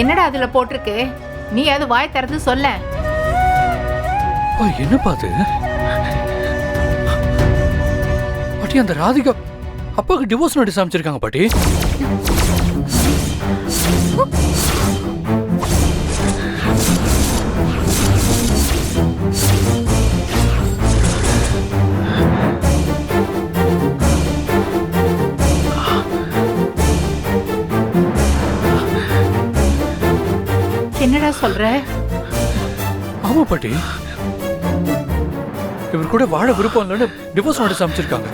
என்னடா அதுல போட்டிருக்கு? நீ அது வாய் திறந்து சொல்ல. என்ன பாத்து பாட்டி? அந்த ராதிகா அப்பாவுக்கு டிவோர்ஸ் நோட்டீஸ் அமைச்சிருக்காங்க பாட்டி. என்னடா சொல்ற? ஆமா பாட்டி, இவர் கூட வாழ விருப்பம் இல்லைன்னு டிவோர்ஸ் நோட்டீஸ் அமைச்சிருக்காங்க.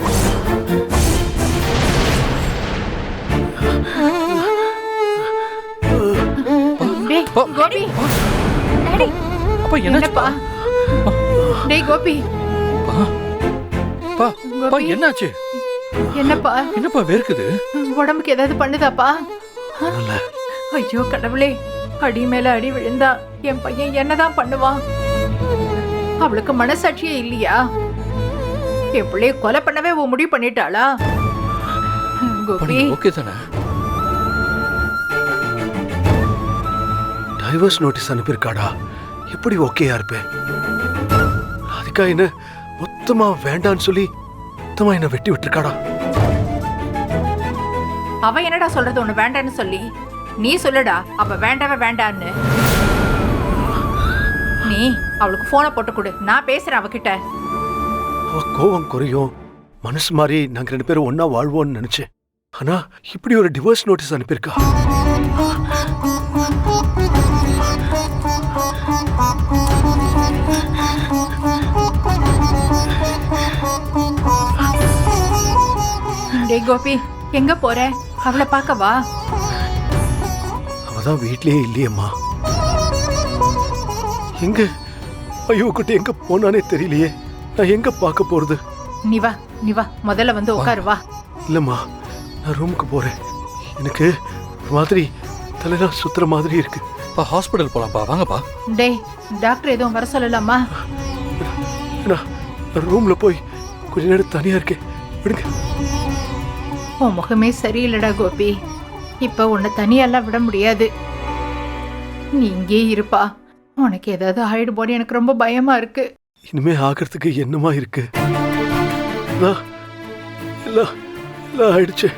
டேய் கோபி, டாடி அப்பா என்னப்பா? டேய் கோபி, பா பா என்னாச்சு? என்னப்பா? என்னப்பா வேர்க்குது? உடம்புக்கு ஏதாவது பண்ணுதாப்பா? ஐயோ கடவுளே, அடி மேல அடி விழுந்தா என் பையன் என்னதான் பண்ணுவான்? அவளுக்கு மனசாட்சியே இல்லையா? என் பிள்ளைய கொலை பண்ணவே முடிவு பண்ணிட்டாளா? கோபி ஓகே தானே? டைவர்ஸ் நோட்டீஸ் அனுப்பியிருக்காடா. எப்படி ஓகேயா இருப்பேன்? அதுக்கா என்ன மொத்தமா வேண்டான்னு சொல்லி மொத்தமா என்ன வெட்டி விட்டுருக்காடா. அவ என்னடா சொல்றது ஒண்ணு வேண்டான்னு சொல்லி? நீ சொல்லுடா, அவ வேண்டாவே வேண்டான்னு. நீ அவளுக்கு போனை போட்டு கொடு, நான் பேசுறேன் அவகிட்ட. அவ கோவம் குறையும், மனசு மாதிரி நாங்க 2 பேரும் ஒன்னா வாழ்வோம்னு நினைச்சேன். ஆனா இப்படி ஒரு டிவோர்ஸ் நோட்டீஸ் அனுப்பியிருக்கா. டேய் கோபி, எங்க போற? அவளை பார்க்கவா? அவதான் வீட்லயே இல்லையம்மா. எங்க ஐயோ குட்டி எங்க போனானே தெரியலையே. நான் எங்க பார்க்க போறது? நீ வா, நீ வா, முதல்ல வந்து உட்காரு வா. இல்லம்மா, நான் ரூமுக்கு போறேன். எனக்கு ஒரு மாதிரி தலைலாம் சுத்துற மாதிரி இருக்கு. பா ஹாஸ்பிடல் போலாம்ப்பா, வாங்கப்பா. டேய் டாக்டர் எதுவும் வர சொல்லலாமா? நான் ரூம்ல போய் கொஞ்ச நேரம் தனியா இருக்கேன், விடுங்க. உன் முகமே சரியில்லடா கோபி. இப்ப உன்னை தனியெல்லாம் விட முடியாது. நீ இங்கே இருப்பா. உனக்கு ஏதாவது ஆயிடுமோன்னு எனக்கு ரொம்ப பயமா இருக்கு. இனிமே ஆகிறதுக்கு என்னமா இருக்கு? எல்லாம் ஆயிடுச்சு.